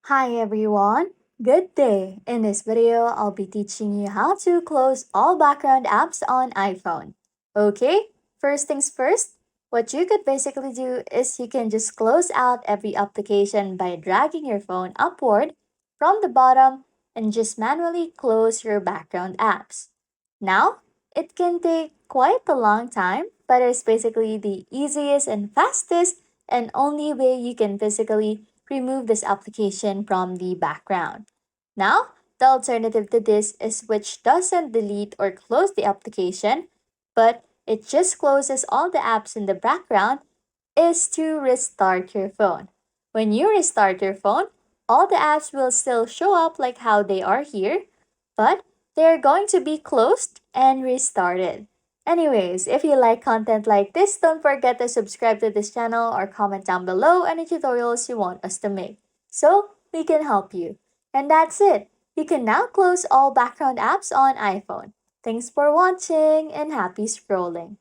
Hi everyone, good day. In this video, I'll be teaching you how to close all background apps on iPhone. Okay, first things first, what you could basically do is you can just close out every application by dragging your phone upward from the bottom and just manually close your background apps. Now, it can take quite a long time, but it's basically the easiest and fastest and only way you can physically remove this application from the background. Now, the alternative to this is which doesn't delete or close the application, but it just closes all the apps in the background, is to restart your phone. When you restart your phone, all the apps will still show up like how they are here, but they're going to be closed and restarted. Anyways, if you like content like this, don't forget to subscribe to this channel or comment down below any tutorials you want us to make so we can help you. And that's it. You can now close all background apps on iPhone. Thanks for watching and happy scrolling.